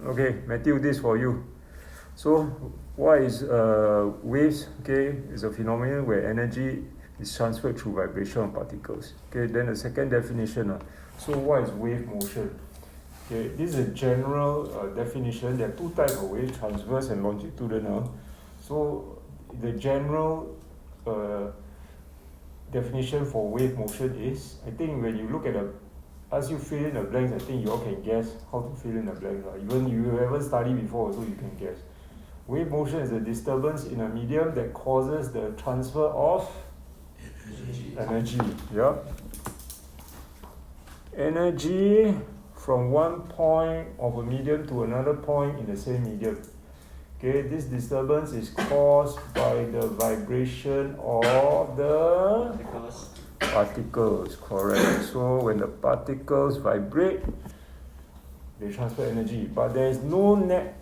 Okay, Matthew, this for you. So, what is waves? Okay, is a phenomenon where energy is transferred through vibration of particles. Okay, then the second definition. So, what is wave motion? Okay, this is a general definition. There are two types of waves: transverse and longitudinal. So, the general definition for wave motion is, I think when you look at ask you fill in the blanks, I think you all can guess how to fill in the blanks. Even you haven't studied before, so you can guess. Wave motion is a disturbance in a medium that causes the transfer of energy. Yeah. Energy from one point of a medium to another point in the same medium. Okay, this disturbance is caused by the vibration of the particles, correct. So when the particles vibrate, they transfer energy, but there is no net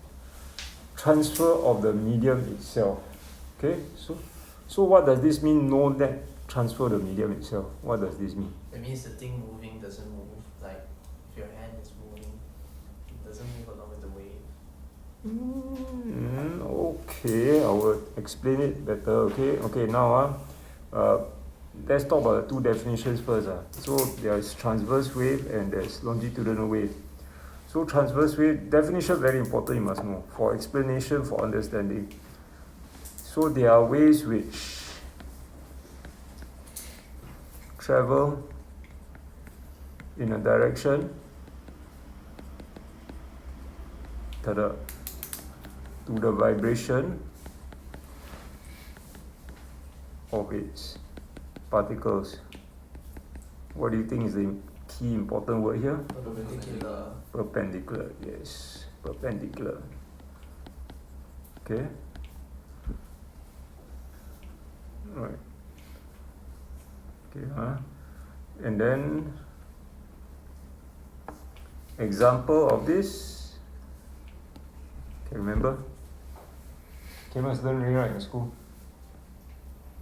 transfer of the medium itself. Okay, so what does this mean, no net transfer the medium itself? What does this mean? It means the thing moving doesn't move. Like if your hand is moving, it doesn't move along with the wave. Okay, I will explain it better. Okay. Now let's talk about the two definitions first. So there's transverse wave and there's longitudinal wave. So transverse wave definition very important, you must know, for explanation, for understanding. So there are waves which travel in a direction to the vibration of its particles. What do you think is the key important word here? Perpendicular. Perpendicular, yes. Perpendicular. Okay. Right. Okay, and then example of this. Okay, remember? Chemists learn already, right, in school?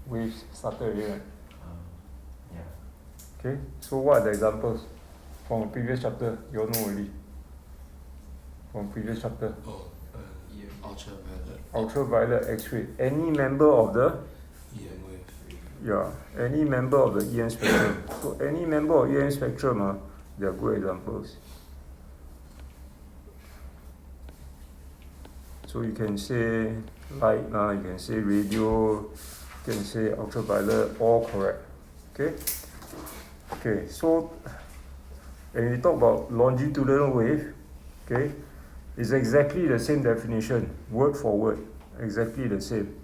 Waves started already, right? Yeah. Okay, so what are the examples from the previous chapter? You all know already. From previous chapter. Ultraviolet. Ultraviolet X-ray. Any member of the EM wave. Yeah, any member of the EM spectrum. So any member of EM spectrum, they are good examples. So you can say light, you can say radio, you can say ultraviolet, all correct. Okay, so when we talk about longitudinal wave, okay, it's exactly the same definition, word for word, exactly the same,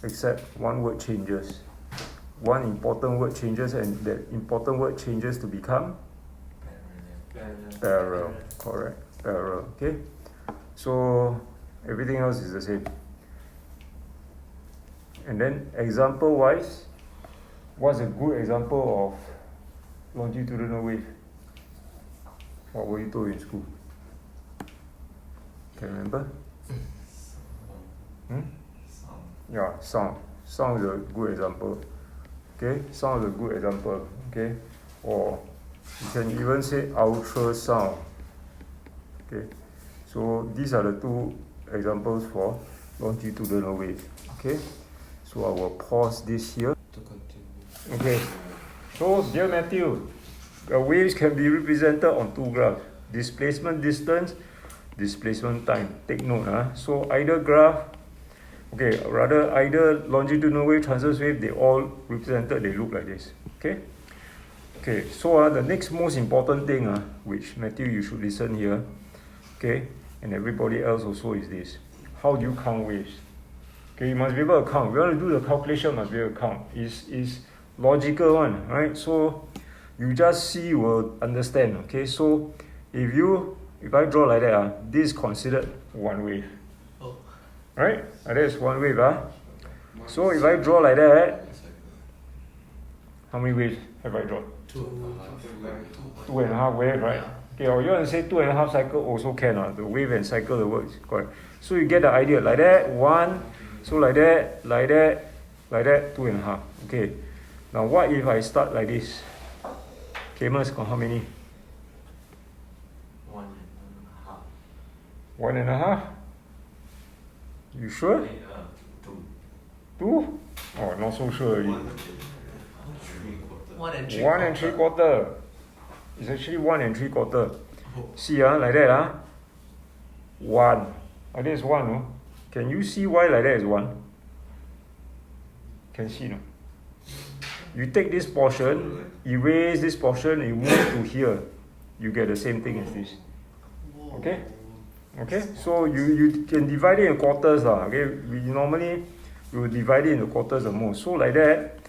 except one word changes. One important word changes, and that important word changes to become parallel. Correct, parallel. Okay, so everything else is the same. And then example wise, what's a good example of longitudinal wave? What were you told in school? Can you remember? Yeah, sound. Sound is a good example. Okay, sound is a good example. Okay, or you can even say ultrasound. Okay, so these are the two examples for longitudinal wave. Okay, so I will pause this here. To continue. Okay, so dear Matthew, the waves can be represented on two graphs: displacement distance, displacement time. Take note, So either graph, either longitudinal wave, transverse wave, they all represented, they look like this. Okay, so the next most important thing, which Matthew you should listen here, okay, and everybody else also, is this: how do you count waves? Okay, you must be able to count. We want to do the calculation, must be able to count. Is logical one, right? So you just see, you will understand. Okay, so if I draw like that, this is considered one wave. Right? That is one wave. So if I draw like that, how many waves have I drawn? 2.5 waves, right? Okay, or you want to say 2.5 cycle also can. The wave and cycle, the word is correct. So you get the idea. Like that, one. So like that, 2.5. Okay. Now what if I start like this? Camus got how many? 1.5. 1.5? You sure? 2? Oh, not so sure already. 1 and 3 1 and 3 quarter. It's actually 1 and 3 quarter. See, like that, 1. Like that is 1, no? Can you see why like that is 1? Can see, no? You take this portion, erase this portion, you move to here. You get the same thing as this. Okay? Okay? So you can divide it in quarters. Okay? We will divide it into quarters the most. So like that,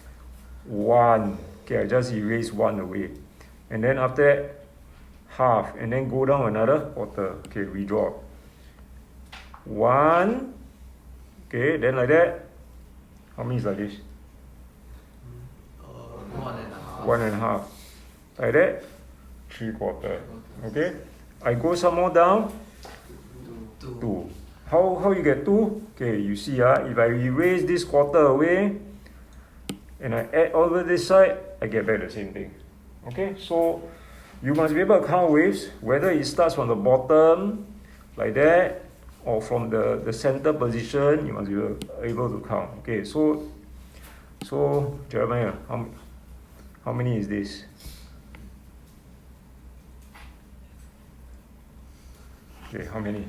1. Okay, I just erase 1 away. And then after that, half. And then go down another quarter. Okay, redraw. 1. Okay, then like that. How many is like this? 1.5. 1.5. Like that, 3 quarter. Okay? I go some more down. 2. How you get 2? Okay, you see, if I erase this quarter away and I add over this side, I get back the same thing. Okay, so you must be able to count waves, whether it starts from the bottom, like that, or from the center position, you must be able to count. Okay, so Jeremiah, how many is this? Okay, how many?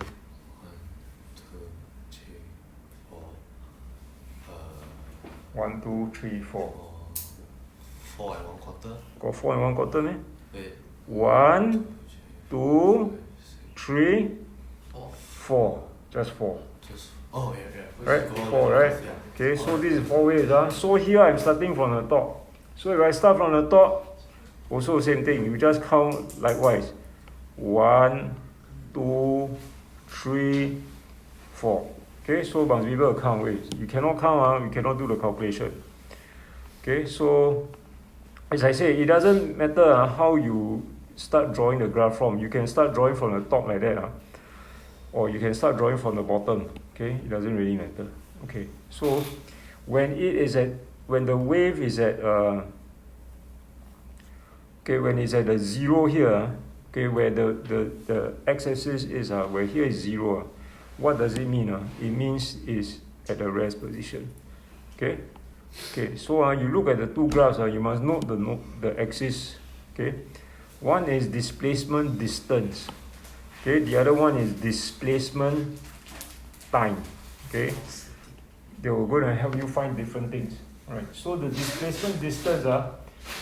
1, 2, 3, 4. 1, 2, 3, 4. 4 and 1 quarter. Got 4 and 1 quarter, man? Wait. 1, 2, 3, 4. 4. Just 4. Just. Oh, yeah. Right? Go on 4, like right? this, yeah. Okay, so this is 4 waves. So here I'm starting from the top. So if I start from the top, also same thing. You just count likewise. 1, 2, 3, 4. Okay, so must be able to count waves. You cannot count, you cannot do the calculation. Okay, so as I say, it doesn't matter how you start drawing the graph from. You can start drawing from the top like that, or you can start drawing from the bottom. Okay, it doesn't really matter. Okay, so when the wave is at when it's at the 0 here, okay, where the x-axis is where here is 0, what does it mean? It means it's at the rest position. Okay. Okay, so you look at the two graphs, you must note the axis. Okay, one is displacement distance. Okay, the other one is displacement time. Okay, they were going to help you find different things. Right. So the displacement distance,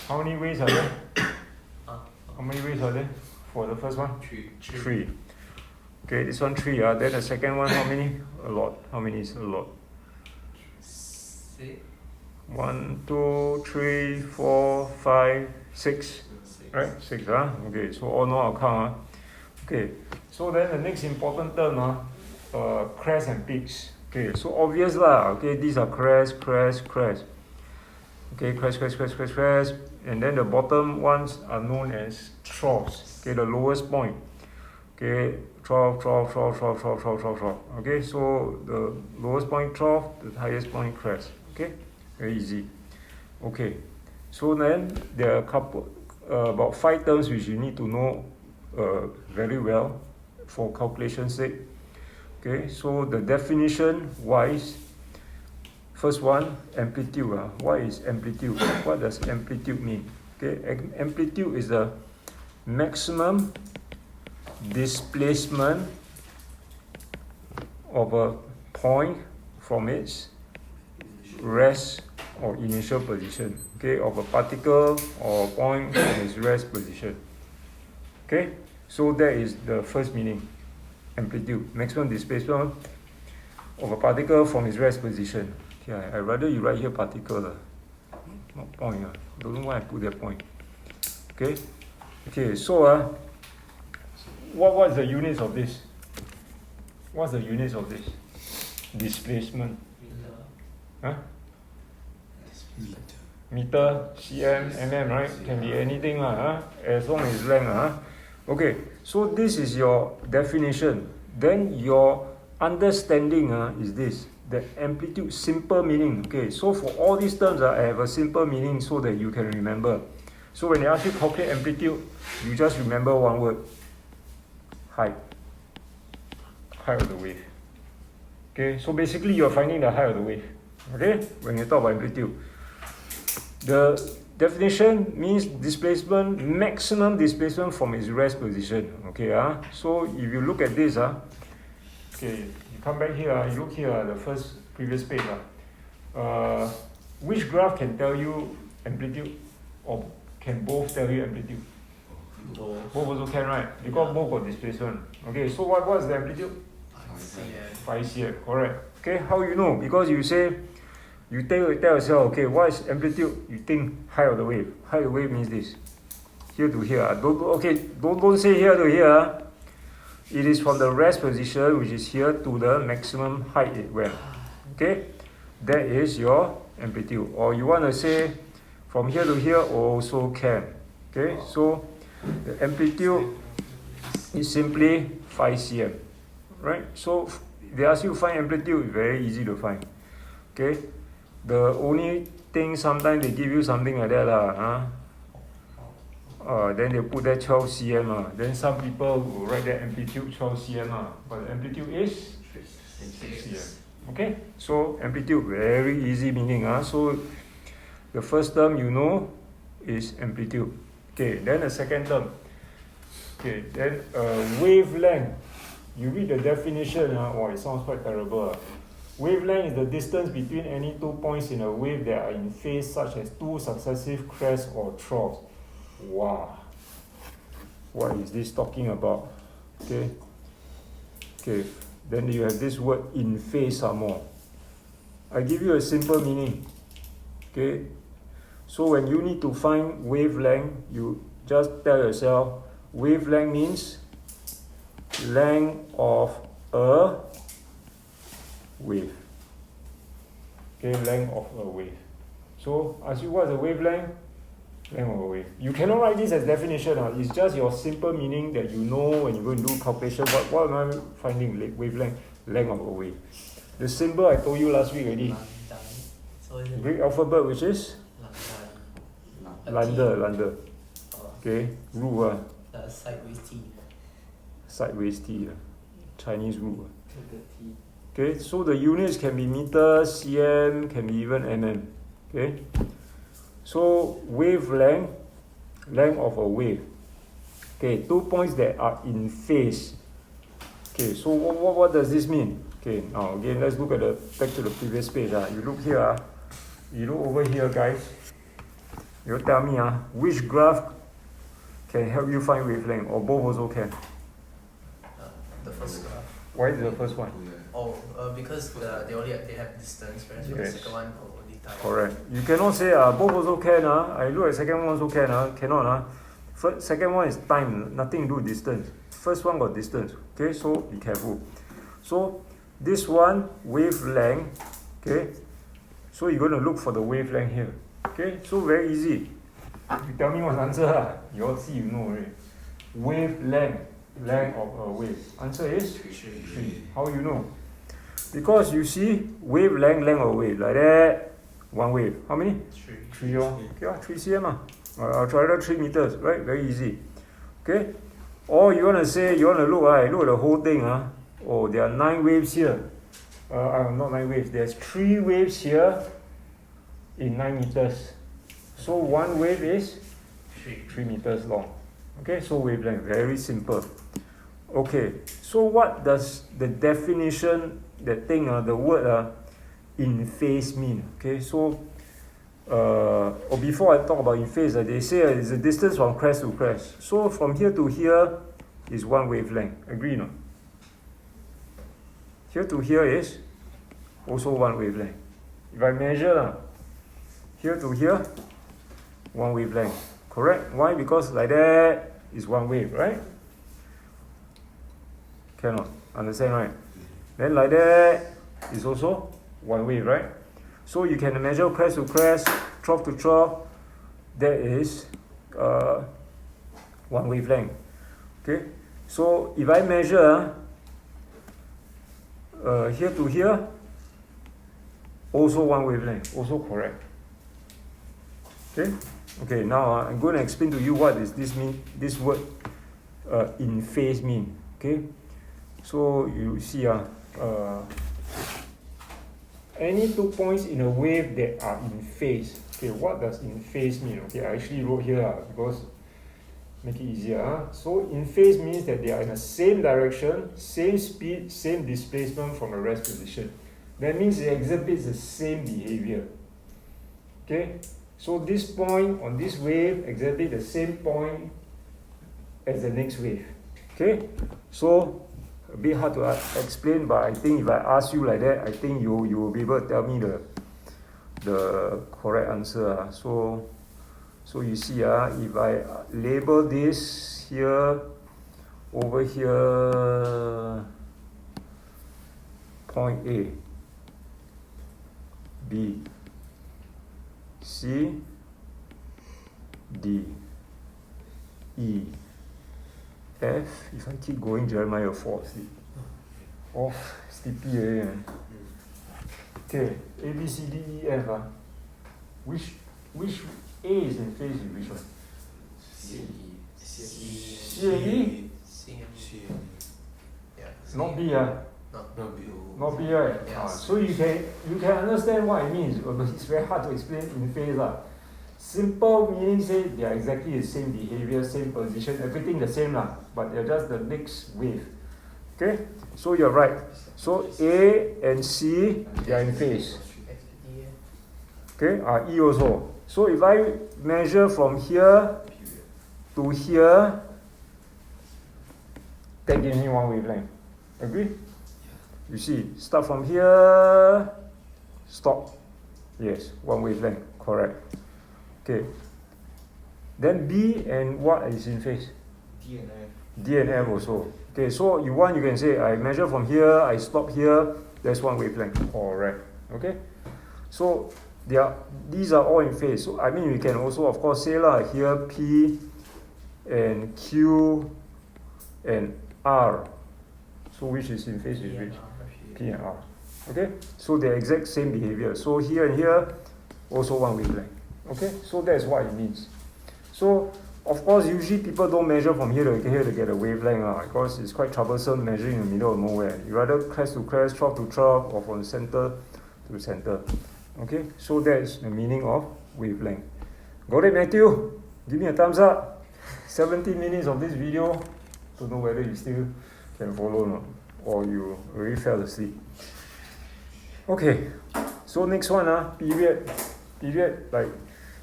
how many ways are there? How many ways are there for the first one? 3. Okay, this one 3. Then the second one, how many? A lot. How many is a lot? 6. 1, 2, 3, 4, 5, 6. Right? 6. Okay, so all know our count. Okay, so then the next important term, crest and peaks. Okay, so obvious lah. Okay, these are crest. Okay, crest. And then the bottom ones are known as troughs. Okay, the lowest point. Okay, trough. Okay, so the lowest point trough, the highest point crest. Okay, very easy. Okay, so then there are about 5 terms which you need to know very well for calculation's sake. Okay, so the definition wise, first one, amplitude. What is amplitude? What does amplitude mean? Okay, amplitude is the maximum displacement of a point from its rest or initial position. Okay, of a particle or point from its rest position. Okay, so that is the first meaning. Amplitude, maximum displacement of a particle from its rest position. Okay, I rather you write here particle, not point. Don't know why I put that point. Okay, so what's the units of this? What's the units of this? Displacement. Huh? Meter, cm, mm, right? Can be anything, as long as length. Okay, so this is your definition. Then your understanding is this. The amplitude, simple meaning. Okay, so for all these terms, I have a simple meaning so that you can remember. So when they ask you to calculate amplitude, you just remember one word. Height. height of the wave. Okay, so basically you're finding the height of the wave. Okay, when you talk about amplitude. The definition means displacement, maximum displacement from its rest position. Okay, so if you look at this, okay, you come back here, you look here, the previous page. Which graph can tell you amplitude, or can both tell you amplitude? Both also can, right? Because both got displacement. Okay, so what's the amplitude? 5 cm, correct. Okay, how you know? Because you tell yourself, okay, what is amplitude? You think height of the wave. Height of the wave means this. Here to here. Don't say here to here. It is from the rest position, which is here, to the maximum height it went. Okay, that is your amplitude. Or you want to say from here to here also can. Okay, so the amplitude is simply 5 cm. Right? So they ask you to find amplitude, very easy to find. Okay? The only thing sometimes they give you something like that then they put that 12 cm. Then some people will write that amplitude 12 cm. But the amplitude is 6 cm. Okay? So amplitude, very easy meaning. So the first term you know is amplitude. Okay, then the second term. Okay, then wavelength. You read the definition, it sounds quite terrible. Wavelength is the distance between any 2 points in a wave that are in phase, such as 2 successive crests or troughs. Wow. What is this talking about? Okay. Okay. Then you have this word in phase some more. I give you a simple meaning. Okay. So when you need to find wavelength, you just tell yourself wavelength means length of a wave. Okay, length of a wave. So ask you what's the wavelength? Length of a wave. You cannot write this as definition. It's just your simple meaning that you know when you go and do calculation. What am I finding? Wavelength, length of a wave. The symbol I told you last week already. So is it Greek alphabet, which is Lander. Okay, rule. The sideways T. Sideways T. Chinese rule. Okay, so the units can be meters, cm, can be even mm. Okay, so wavelength, length of a wave. Okay, 2 points that are in phase. Okay, so what does this mean? Okay, now again, let's look at back to the previous page. You look here, you look over here, guys. You tell me which graph can help you find wavelength, or both also can. The first graph. Why is the first one? Because they have distance, whereas the second one only time. Correct. You cannot say both also can. I look at second one also can. Cannot. Second one is time, nothing to do with distance. First one got distance. Okay, so be careful. So this one wavelength. Okay, so you're going to look for the wavelength here. Okay, so very easy. You tell me what's the answer. You all see, you know already. Wavelength, length of a wave. Answer is 3. How you know? Because you see wavelength, length of a wave like that. One wave. How many? 3. Okay, 3 cm. I'll try that 3 meters. Right? Very easy. Okay. Or you want to say, you want to look at the whole thing. Oh, there are 9 waves here. Not 9 waves. There's 3 waves here in 9 meters. So one wave is 3 meters long. Okay, so wavelength, very simple. Okay, so what does the definition, the thing, the word in phase mean? Okay, so before I talk about in phase, they say it's a distance from crest to crest. So from here to here is one wavelength. Agree, no? Here to here is also one wavelength. If I measure here to here, one wavelength. Correct? Why? Because like that is one wave, right? Cannot. Understand, right? Then like that is also one wave, right? So you can measure crest to crest, trough to trough. That is one wavelength. Okay? So if I measure here to here, also one wavelength, also correct. Okay? Okay, now I'm going to explain to you what does this mean, this word in phase mean. Okay? So you see any 2 points in a wave that are in phase. Okay, what does in phase mean? Okay, I actually wrote here because make it easier. So in phase means that they are in the same direction, same speed, same displacement from the rest position. That means it exhibits the same behavior. Okay, so this point on this wave exhibits the same point as the next wave. Okay, so a bit hard to explain, but I think if I ask you like that, I think you will be able to tell me the correct answer. So you see if I label this here, over here, point A, B, C, D, E, F. If I keep going, Jeremiah will fall asleep. Off, sleepy already. Okay, A, B, C, D, E, F. Which A is in phase with which one? C and E. C and E? C and C E. and Yeah. Not B. not B. Not B, right? Yes. So you can understand what it means, but it's very hard to explain in phase. Simple meaning say they are exactly the same behavior, same position, everything the same, but they're just the next wave. Okay? So you're right. So A and C, they are in phase. Okay? E also. So if I measure from here to here, that gives me one wavelength. Agree? You see, start from here, stop. Yes, one wavelength, correct. Okay. Then B and what is in phase? D and F. D and F also. Okay, so you can say I measure from here, I stop here, that's one wavelength. Correct. Okay? So these are all in phase. So I mean we can also of course say here P and Q and R. So which is in phase with which? P and R. Okay? So the exact same behavior. So here and here, also one wavelength. Okay? So that's what it means. So of course usually people don't measure from here to here to get a wavelength because it's quite troublesome measuring in the middle of nowhere. You rather crest to crest, trough to trough, or from center to center. Okay? So that's the meaning of wavelength. Got it, Matthew? Give me a thumbs up. 17 minutes of this video. Don't know whether you still can follow or not, or you already fell asleep. Okay, so next one,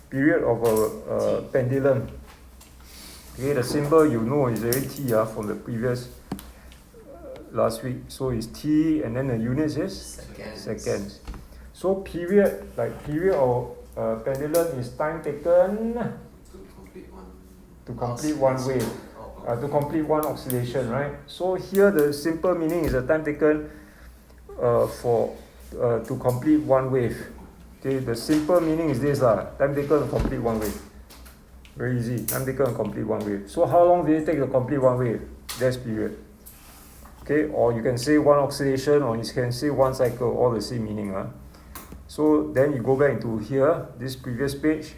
period of a pendulum. Okay, the symbol you know is already T from the previous last week. So it's T, and then the units is seconds. So period of pendulum is time taken to complete one wave. To complete one oscillation, right? So here the simple meaning is the time taken to complete one wave. Okay, the simple meaning is this time taken to complete one wave. Very easy, time taken to complete one wave. So how long did it take to complete one wave? That's period. Okay, or you can say one oscillation, or you can say one cycle, all the same meaning. So then you go back into here, this previous page.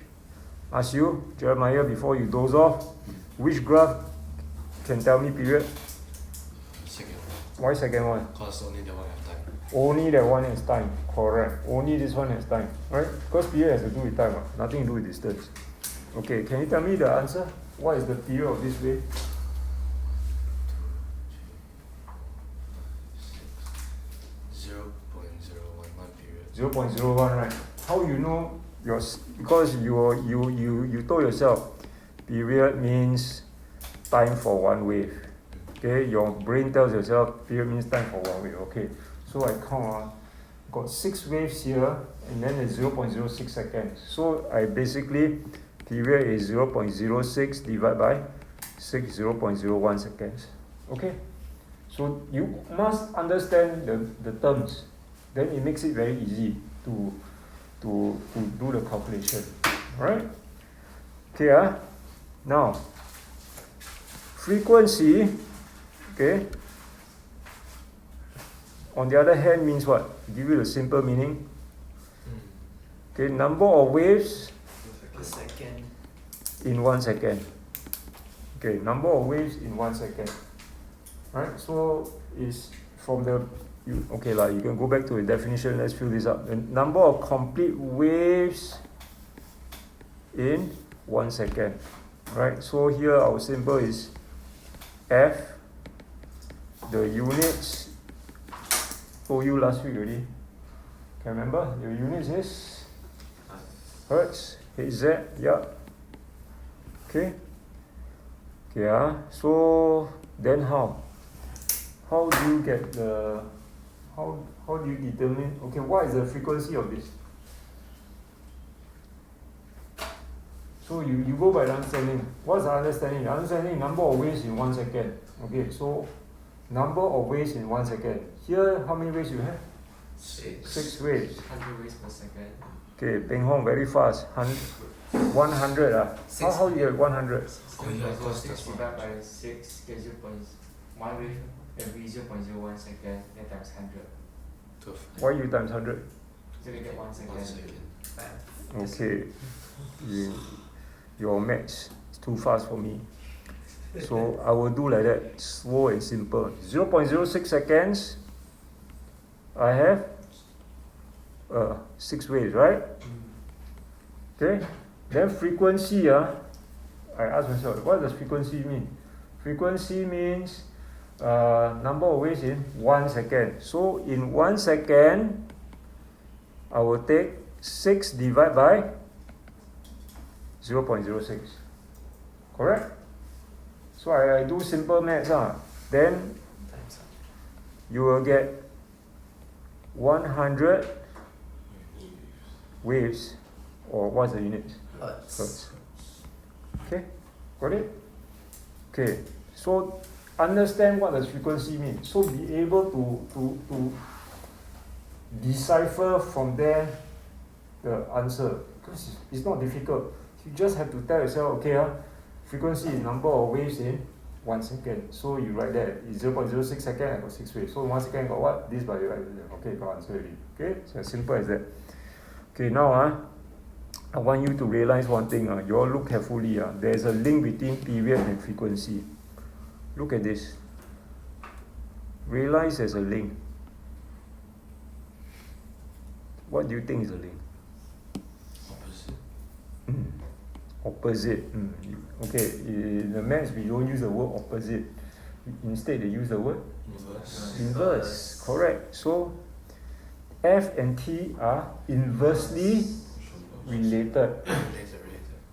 Ask you, Jeremiah, before you doze off, which graph can tell me period? Second Why second one? because only that one have time. Only that one has time. Correct. Only this one has time. Right? Because period has to do with time. Nothing to do with distance. Okay, can you tell me the answer? What is the period of this wave? 0.011 period. 0.01, right? How you know because you told yourself period means time for one wave. Okay, your brain tells yourself period means time for one wave. Okay, so I count got 6 waves here, and then it's 0.06 seconds. So I basically period is 0.06 divided by 6, 0.01 seconds. Okay, so you must understand the terms. Then it makes it very easy to do the calculation. Alright? Okay, now frequency, okay, on the other hand means what? Give you the simple meaning. Okay, number of waves A second. in 1 second. Okay, number of waves in 1 second. Right? So is from the, okay lah, you can go back to the definition, let's fill this up. The number of complete waves in 1 second, right? So here our symbol is F. The units, told you last week already. Can remember? Your units is hertz, Hz, yeah. Okay. Okay, so then how? How do you get the, how do you determine, okay, what is the frequency of this? So you go by the understanding. What's the understanding? The understanding, number of waves in 1 second. Okay, so number of waves in 1 second. Here, how many waves you have? 6 waves. 100 waves per second. Okay, Peng Hong, very fast. 100. How you get 100? 6 divided by 6 gives you 1 wave every 0.01 second, then times 100. 12. Why you times 100? So you get 1 second. 1 second. Okay, your maths is too fast for me. So I will do like that, slow and simple. 0.06 seconds, I have 6 waves, right? Okay, then frequency, I ask myself, what does frequency mean? Frequency means number of waves in 1 second. So in 1 second, I will take 6 divided by 0.06. Correct? So I do simple maths. Then you will get 100 waves, or what's the unit? Hertz. Okay, got it? Okay, so understand what does frequency mean. So be able to decipher from there the answer, because it's not difficult. You just have to tell yourself, okay, frequency is number of waves in 1 second. So you write that, it's 0.06 second, I got 6 waves. So 1 second got what? This by right. Okay, got answer already. Okay, so as simple as that. Okay, now I want you to realize one thing. You all look carefully. There's a link between period and frequency. Look at this. Realize there's a link. What do you think is a link? Opposite. Opposite. Okay, in the maths we don't use the word opposite. Instead they use the word Inverse. inverse. Correct. So F and T are inversely related.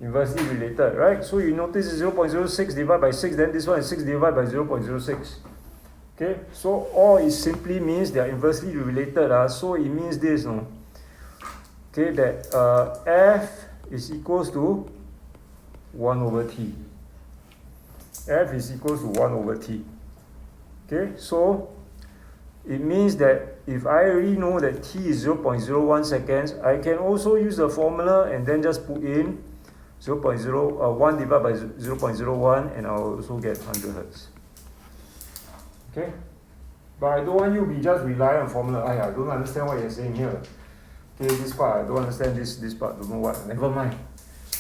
Inversely related, right? So you notice 0.06 divided by 6, then this one is 6 divided by 0.06. Okay, so all it simply means they are inversely related. So it means this, no? Okay, that F is equals to 1 over T. F is equals to 1 over T. Okay, so it means that if I already know that T is 0.01 seconds, I can also use the formula and then just put in 1 divided by 0.01, and I'll also get 100 Hertz. Okay? But I don't want you to be just rely on formula. I don't understand what you're saying here. Okay, this part, I don't understand this part, don't know what. Never mind.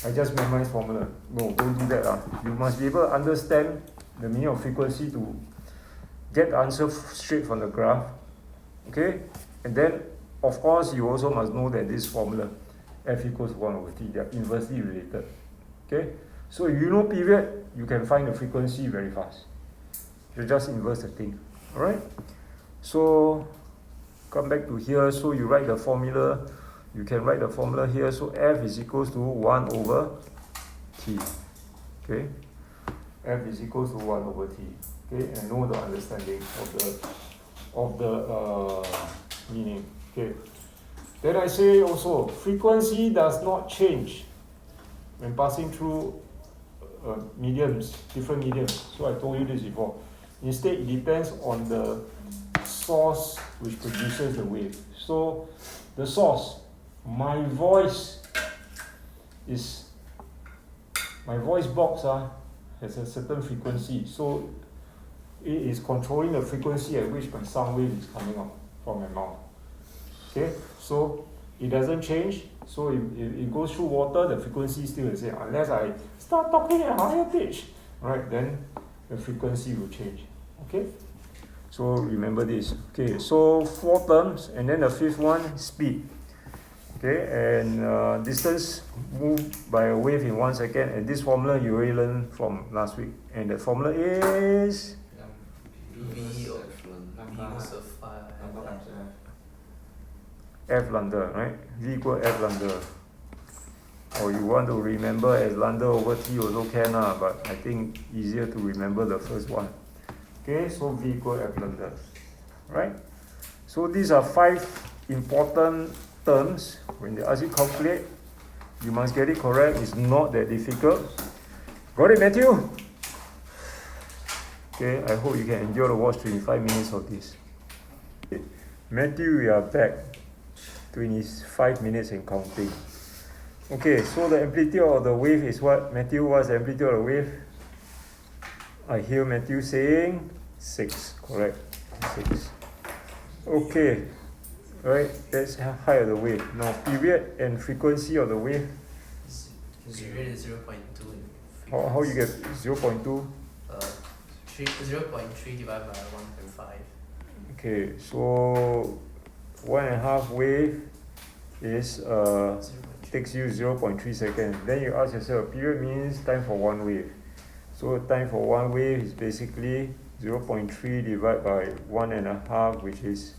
I just memorize formula. No, don't do that. You must be able to understand the meaning of frequency to get the answer straight from the graph. Okay? And then, of course, you also must know that this formula, F equals 1 over T, they are inversely related. Okay? So if you know period, you can find the frequency very fast. You just inverse the thing. Alright? So, come back to here. So you write the formula. You can write the formula here. So F is equals to 1 over T. Okay? F is equals to 1 over T. Okay? And know the understanding of the meaning. Okay? Then I say also, frequency does not change when passing through mediums, different mediums. So I told you this before. Instead, it depends on the source which produces the wave. So the source, my voice box has a certain frequency. So it is controlling the frequency at which my sound wave is coming out from my mouth. Okay, so it doesn't change. So if it goes through water, the frequency is still the same. Unless I start talking at a higher pitch, right? Then the frequency will change. Okay. So remember this. Okay, so 4 terms, and then the fifth one, speed. Okay, and distance moved by a wave in 1 second, and this formula you already learned from last week. And the formula is V of Number minus of 5. number times F lambda, right? V equal F lambda. Or you want to remember as lambda over T also can, but I think easier to remember the first one. Okay, so V equal F lambda, right? So these are 5 important terms. When they ask you calculate, you must get it correct. It's not that difficult. Got it, Matthew? Okay, I hope you can enjoy the watch 25 minutes of this. Okay. Matthew, we are back. 25 minutes and counting. Okay, so the amplitude of the wave is what? Matthew, what's the amplitude of the wave? I hear Matthew saying 6, correct? 6. Okay, right, that's height of the wave. Now, period and frequency of the wave. Period is 0.2. How you get 0.2? 0.3 divided by 1.5. Okay, so 1.5 wave is takes you 0.3 seconds. Then you ask yourself, period means time for one wave. So time for one wave is basically 0.3 divided by 1.5, which is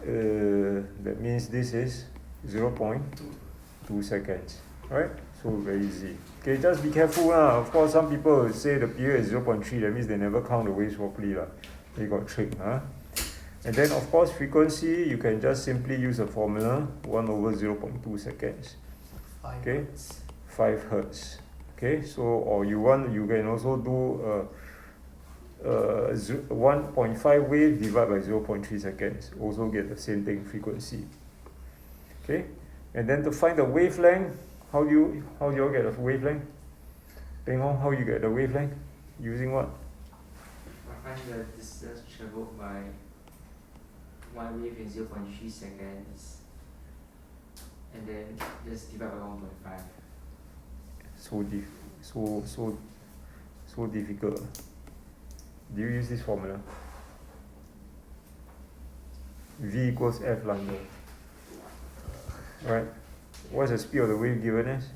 that means this is 0.2 seconds, right? So very easy. Okay, just be careful lah. Of course, some people will say the period is 0.3. That means they never count the waves properly lah. They got tricked, huh? And then of course frequency, you can just simply use a formula 1 over 0.2 seconds. 5 Okay. hertz. 5 hertz. Okay, so or you can also do 1.5 wave divided by 0.3 seconds. Also get the same thing, frequency. Okay, and then to find the wavelength, how do you get the wavelength? Peng Hong, how you get the wavelength? Using what? I find the distance traveled by one wave in 0.3 seconds, and then just divide by 1.5. So difficult. Do you use this formula? V equals F lambda. Right? What's the speed of the wave given as?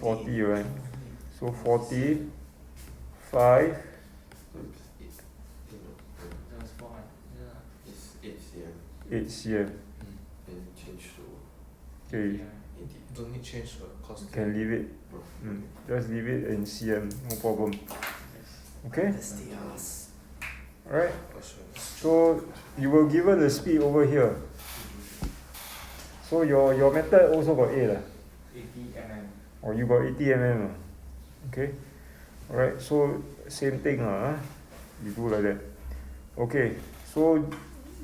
40, right? So 40, 5, That's 4. Yeah. It's 8 cm. 8 cm. And change to Okay, Yeah. 80. Don't need change to cos. can leave it. Just leave it in cm, no problem. Okay? That's the ass. Alright? So you were given the speed over here. So your method also got 8 80 mm. or you got 80 mm. Okay? Alright, so same thing you do like that. Okay, so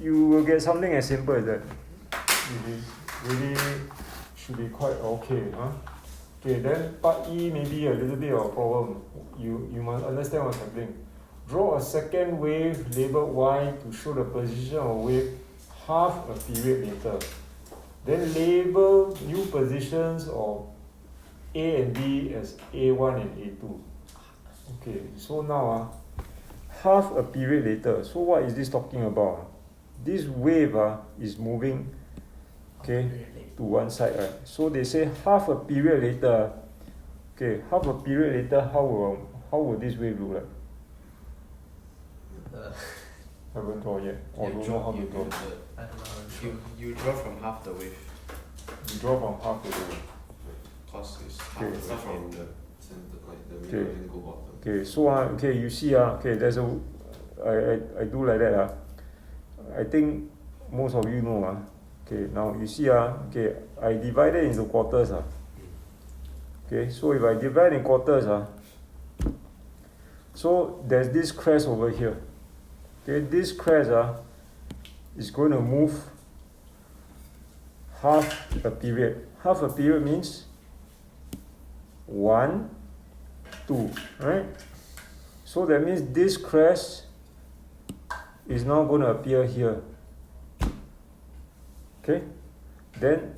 you will get something as simple as that. It is really should be quite okay. Okay, then part E may be a little bit of a problem. You must understand what's happening. Draw a second wave labeled Y to show the position of wave half a period later. Then label new positions of A and B as A1 and A2. Okay, so now half a period later. So what is this talking about? This wave is moving, okay, to one side, right? So they say half a period later. Okay, half a period later, how will this wave look like? Haven't drawn yet. Or don't know how to draw. I don't know. You draw from half the wave. You draw from half the wave. Cos is Okay. half start from the center, like the Okay. middle, then go bottom. Okay, so okay, you see okay, there's I do like that I think most of you know okay, now you see okay, I divided into quarters okay, so if I divide in quarters so there's this crest over here. Okay, this crest is going to move half a period. Half a period means 1, 2, right? So that means this crest is now going to appear here. Okay, then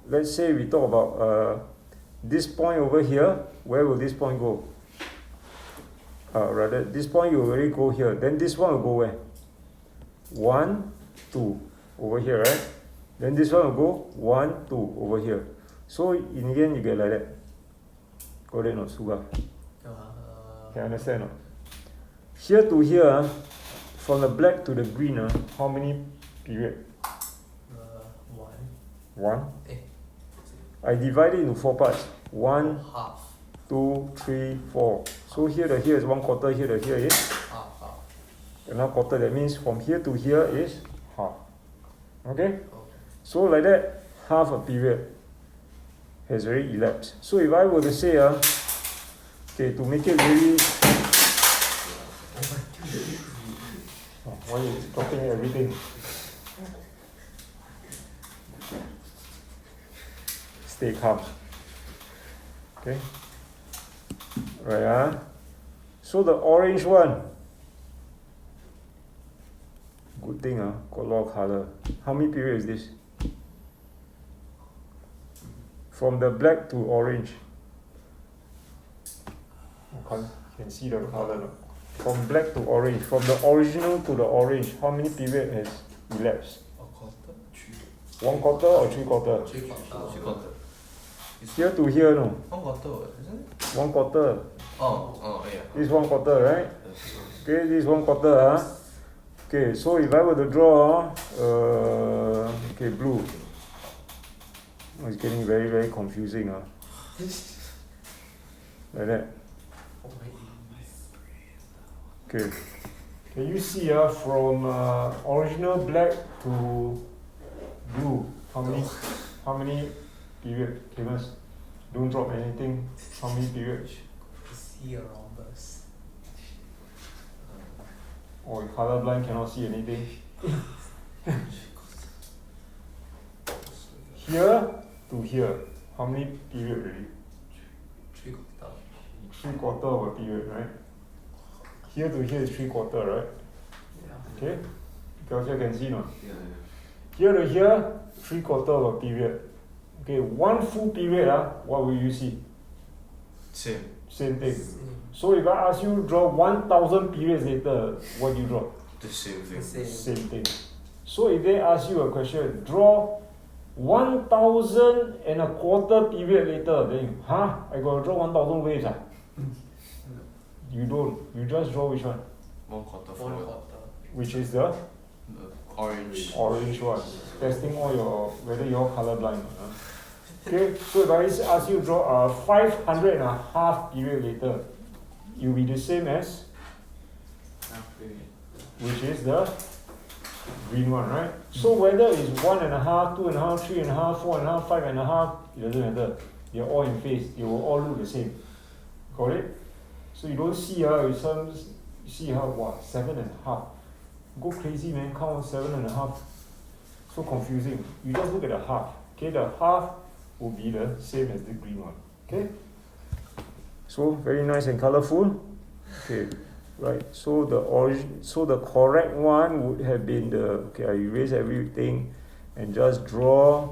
let's say we talk about this point over here. Where will this point go? rather this point you already go here. Then this one will go where? 1, 2 over here, right? Then this one will go 1, 2 over here. So in the end you get like that. Got it, no, Suga? Can you understand? No? Here to here, from the black to the green, how many period? 1. 1. Eh. I divide it into 4 parts. 1, Half. 2, 3, 4. So here to here is 1/4, here to here is Half. another quarter. That means from here to here is half. Okay? Okay. So like that, half a period has already elapsed. So if I were to say, okay, to make it really, why are you dropping everything? Stay calm. Okay. Right. So the orange one. Good thing, got a lot of color. How many periods is this? From the black to orange. You can see the color now. From black to orange, from the original to the orange, how many period has elapsed? A quarter? 1/4 or 3/4? 3/4. Here to here, no. 1/4, isn't it? 1/4. Oh, yeah. This 1/4, right? Okay, this 1/4, Okay, so if I were to draw, okay, blue. Oh, it's getting very, very confusing, like that. Okay. Can you see, from original black to blue, how many period? Famous. Don't drop anything. How many period? See a rhombus. Or colorblind cannot see anything. Here to here, how many period already? 3/4. 3/4 of a period, right? Here to here is 3/4, right? Yeah. Okay? Because you can see now. Yeah, Here to here, 3/4 of a period. Okay, one full period, what will you see? Same. Same thing. So if I ask you draw 1,000 periods later, what do you draw? The same thing. Same. Same thing. So if they ask you a question, draw 1,1/4 period later, then you, I gotta draw 1,000 waves, You don't. You just draw which one? 1/4 forward. 1/4. Which is the The orange. orange one. Testing all whether you're colorblind. Okay, so if I ask you to draw 500.5 period later, it will be the same as, Half period. which is the green one, right? So whether it's 1.5, 2.5, 3.5, 4.5, 5.5, it doesn't matter. They're all in phase. They will all look the same. Got it? So you don't see you see how 7.5. Go crazy, man. Count 7.5. So confusing. You just look at the half. Okay, the half will be the same as the green one. Okay. So very nice and colorful. Okay, right. So the correct one would have been I erase everything and just draw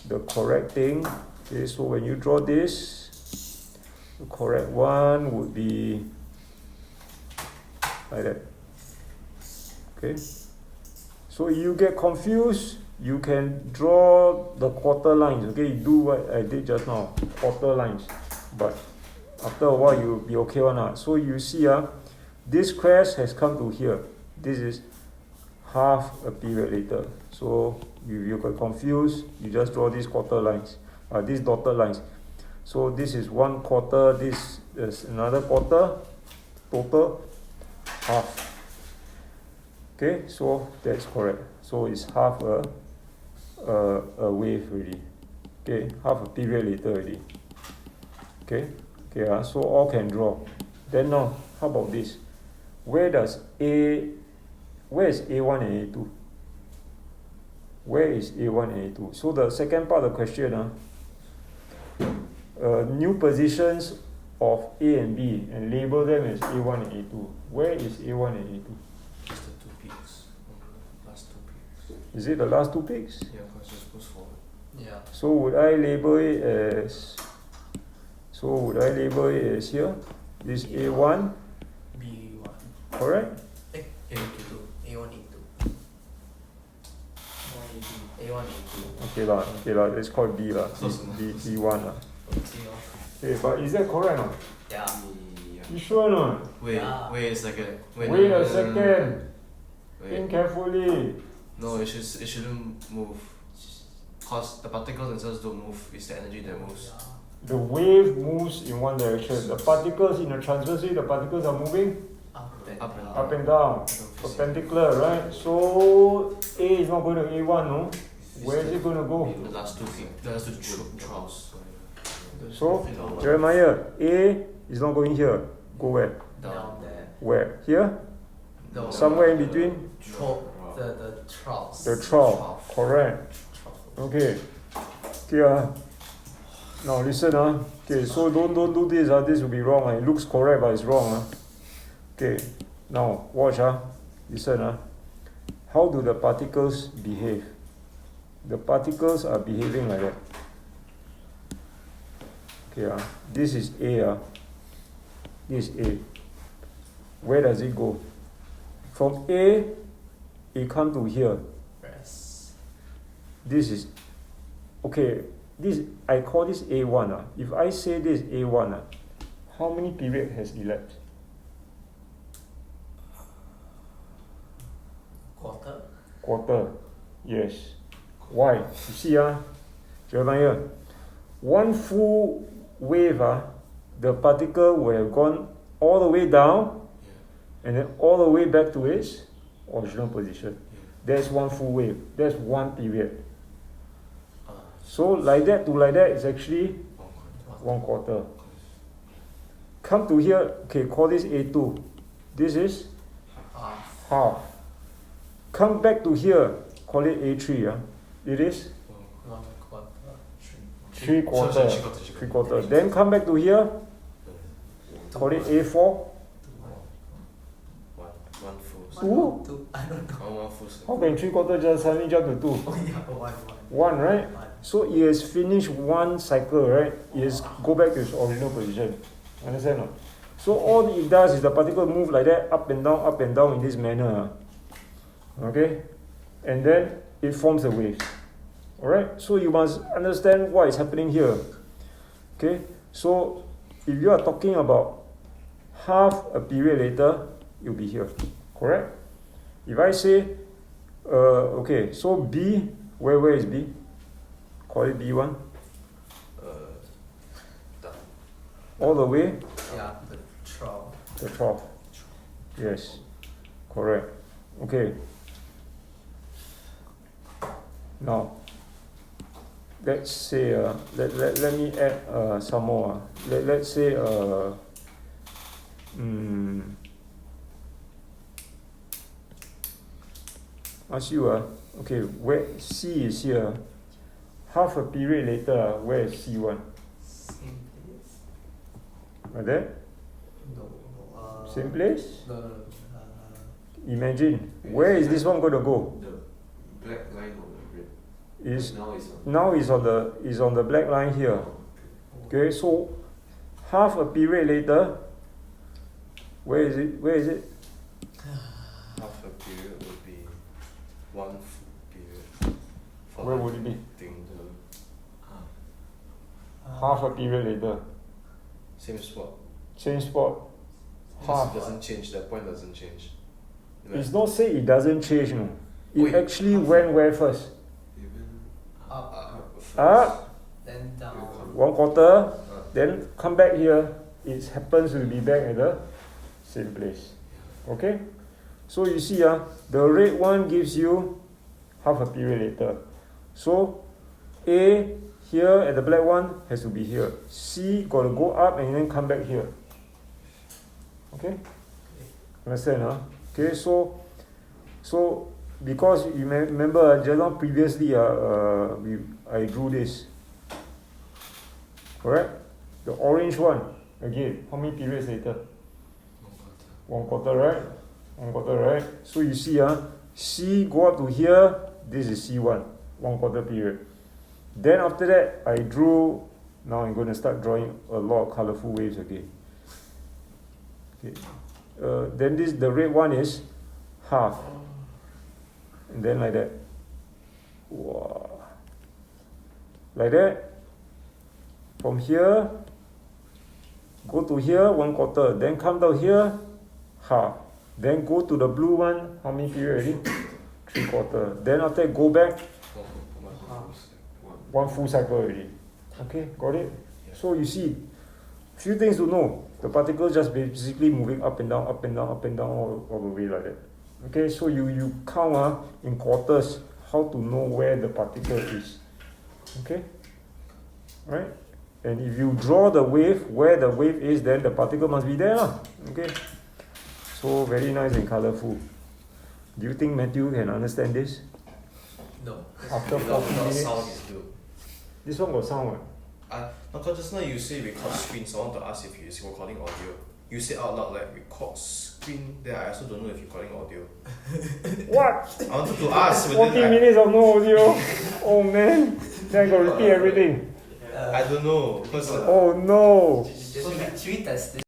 the correct thing. Okay, so when you draw this, the correct one would be like that. Okay. So you get confused, you can draw the quarter lines. Okay, you do what I did just now, quarter lines. But after a while, you'll be okay one. So you see, this crest has come to here. This is half a period later. So you got confused, you just draw these quarter lines, these dotted lines. So this is 1/4, this is another quarter, total half. Okay, so that's correct. So it's half a wave already. Okay, half a period later already. Okay, so all can draw. Then now, how about this? Where is A1 and A2? Where is A1 and A2? So the second part of the question, new positions of A and B and label them as A1 and A2. Where is A1 and A2? Just the 2 peaks. Last 2 peaks. Is it the last 2 peaks? Yeah, because it goes forward. Yeah. So would I label it as here? This A1 correct? A A2. A1, A2. A1, A2. Okay lah, let's call it B lah. B1 lah. Okay, Okay, but is that correct or not? yeah. You sure or not? Wait a second. Wait a second. Think carefully. No, it shouldn't move. Cause the particles themselves don't move. It's the energy that moves. The wave moves in one direction. The particles in the transverse wave, the particles are moving up and down. Perpendicular, right? So A is not going to A1, no? Where is it going to go? The last two troughs. So, Jeremiah, A is not going here. Go where? Down there. Where? Here? No. Somewhere in between? The troughs. The trough. Correct. Okay. Now listen Okay, so don't do this this will be wrong It looks correct but it's wrong Okay. Now watch Listen How do the particles behave? The particles are behaving like that. Okay. This is A This is A. Where does it go? From A, it comes to here. Press. This is okay. This I call this A1 If I say this A1 how many period has elapsed? Quarter. Yes. Why? You see Jeremiah, one full wave the particle will have gone all the way down and then all the way back to its original position. That's one full wave. That's one period. So like that to like that is actually 1/4. Come to here, okay, call this A2. This is half. Come back to here, call it A3. It is 3/4. Then come back to here, call it A4. One full. 2? I don't know. One full. How can 3/4 just suddenly jump to 2? Oh yeah, one. 1, right? So it has finished one cycle, right? It has go back to its original position. Understand or not? So all it does is the particle move like that, up and down in this manner. Okay? And then it forms a wave. Alright? So you must understand what is happening here. Okay? So if you are talking about half a period later, you'll be here. Correct? If I say, okay, so B, where is B? Call it B1. All the way? Yeah, the trough. The trough. Yes. Correct. Okay. Now, let's say, let me add some more. Let's say, ask you, okay, where C is here. Half a period later, where is C1? Same place? Like that? No. Same place? No. Imagine, where is this one going to go? The black line on the red. Is Now is on the black line here. Okay, so half a period later, where is it? Half a period would be one full period. Where would it be? Half. Half a period later. Same spot. Same spot. Half. It doesn't change. That point doesn't change. It's not say it doesn't change, no. It Wait, actually went where first? even Up, Then down. 1/4, then come back here. It happens to be back at the same place. Okay? So you see, the red one gives you half a period later. So A here and the black one has to be here. C got to go up and then come back here. Okay? Understand, Okay, so because you remember just now previously I drew this. Correct? The orange one, again, how many periods later? 1/4, right? 1/4, right? So you see, C go up to here, this is C1, 1/4 period. Then after that, I drew, now I'm going to start drawing a lot of colorful waves again. Okay. then this the red one is half, and then like that. Wow. Like that. From here, go to here 1/4, then come down here, half. Then go to the blue one, how many period already? 3/4. Then after that, go back one full cycle already. Okay, got it? So you see, few things to know. The particle just basically moving up and down, up and down, up and down all the way like that. Okay, so you count in quarters how to know where the particle is. Okay? Right? And if you draw the wave, where the wave is, then the particle must be there lah. Okay? So very nice and colorful. Do you think Matthew can understand this? No. After Without 40 minutes? sound is good. This one got sound what? Because just now you say record screen, so I want to ask if you're recording audio. You said out loud like record screen, then I also don't know if you're recording audio. What? I wanted to ask, but 40 then minutes of no audio? Oh man. Then I got to repeat everything. I don't know. Cause Oh no. Should we test it?